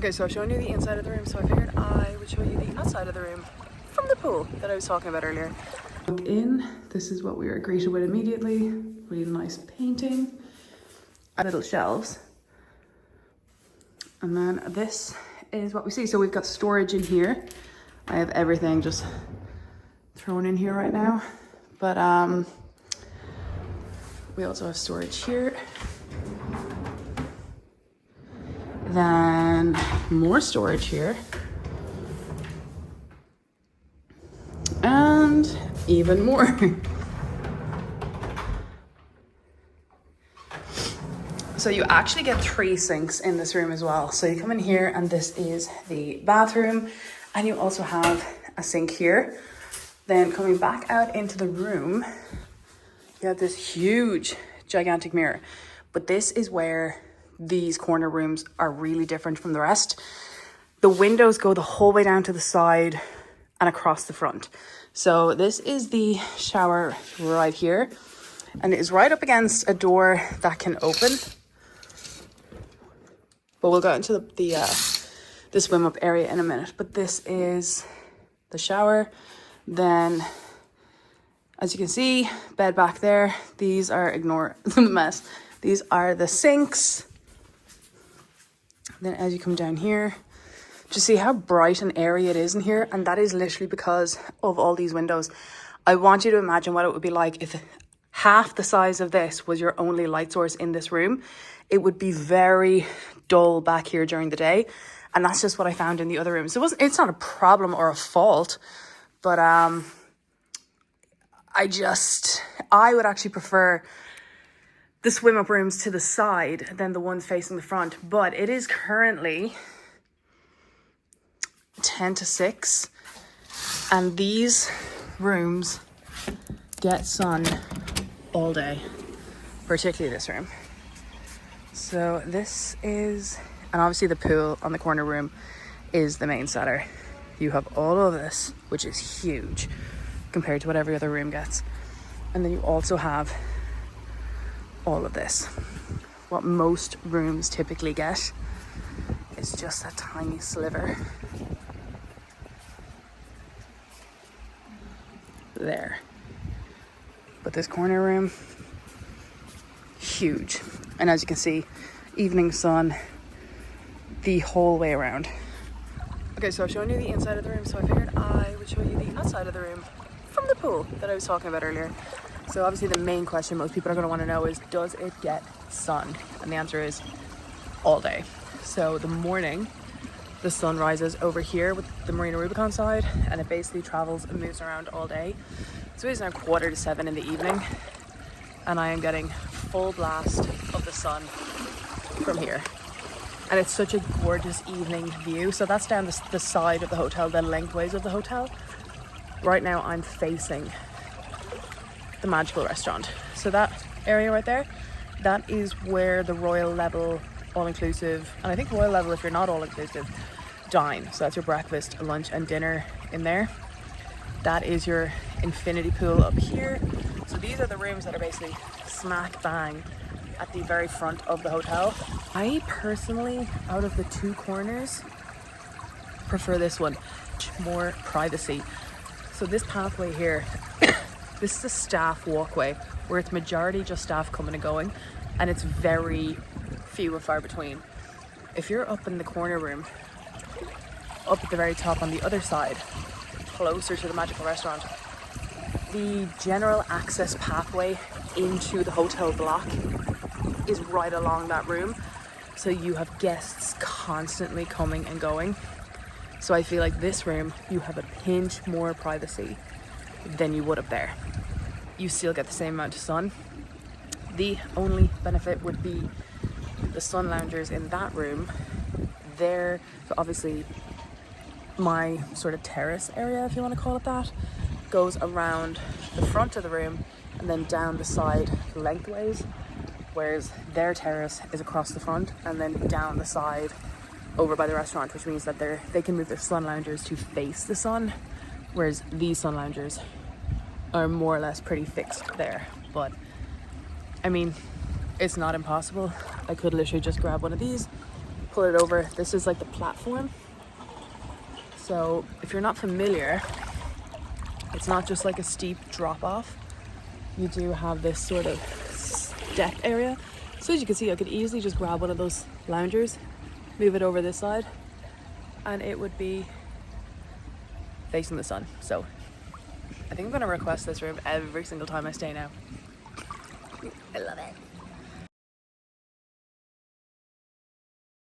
Okay, so I've shown you the inside of the room, so I figured I would show you the outside of the room from the pool that I was talking about earlier. Look in, this is what we were greeted with immediately. Really nice painting. Little shelves. And then this is what we see. So we've got storage in here. I have everything just thrown in here right now. But we also have storage here. Then more storage here. And even more. So you actually get 3 sinks in this room as well. So you come in here and this is the bathroom, and you also have a sink here. Then coming back out into the room, you have this huge, gigantic mirror. But this is where these corner rooms are really different from the rest. The windows go the whole way down to the side and across the front. So this is the shower right here, and it is right up against a door that can open. But we'll go into the swim up area in a minute. But this is the shower. Then, as you can see, bed back there. These are, ignore the mess. These are the sinks. Then as you come down here, just see how bright and airy it is in here. And that is literally because of all these windows. I want you to imagine what it would be like if half the size of this was your only light source in this room. It would be very dull back here during the day. And that's just what I found in the other rooms. It's not a problem or a fault, but I would actually prefer the swim up rooms to the side than the ones facing the front. But it is currently 10 to 6, and these rooms get sun all day, particularly this room. So this is, and obviously the pool on the corner room is the main setter. You have all of this, which is huge compared to what every other room gets. And then you also have all of this. What most rooms typically get is just a tiny sliver there. But this corner room, huge. And as you can see, evening sun the whole way around. Okay, so I've shown you the inside of the room, so I figured I would show you the outside of the room from the pool that I was talking about earlier. So obviously the main question most people are going to want to know is, does it get sun? And the answer is all day. So the morning, the sun rises over here with the Marina Rubicon side, and it basically travels and moves around all day. So it's now 6:45 in the evening, and I am getting full blast of the sun from here. And it's such a gorgeous evening view. So that's down the side of the hotel, the lengthways of the hotel. Right now I'm facing the magical restaurant. So that area right there, that is where the Royal Level all-inclusive, and I think Royal Level if you're not all-inclusive, dine. So that's your breakfast, lunch and dinner in there. That is your infinity pool up here. So these are the rooms that are basically smack bang at the very front of the hotel. I personally, out of the 2 corners, prefer this one. More privacy. So this pathway here, this is a staff walkway where it's majority just staff coming and going, and it's very few and far between. If you're up in the corner room, up at the very top on the other side, closer to the magical restaurant, the general access pathway into the hotel block is right along that room. So you have guests constantly coming and going. So I feel like this room, you have a pinch more privacy than you would up there. You still get the same amount of sun. The only benefit would be the sun loungers in that room. There, so obviously my sort of terrace area, if you want to call it that, goes around the front of the room and then down the side lengthways, whereas their terrace is across the front and then down the side over by the restaurant, which means that they can move their sun loungers to face the sun, whereas these sun loungers are more or less pretty fixed there. But I mean, it's not impossible. I could literally just grab one of these, pull it over. This is like the platform. So if you're not familiar, it's not just like a steep drop off. You do have this sort of step area. So as you can see, I could easily just grab one of those loungers, move it over this side, and it would be facing the sun. So I think I'm gonna request this room every single time I stay now. I love it.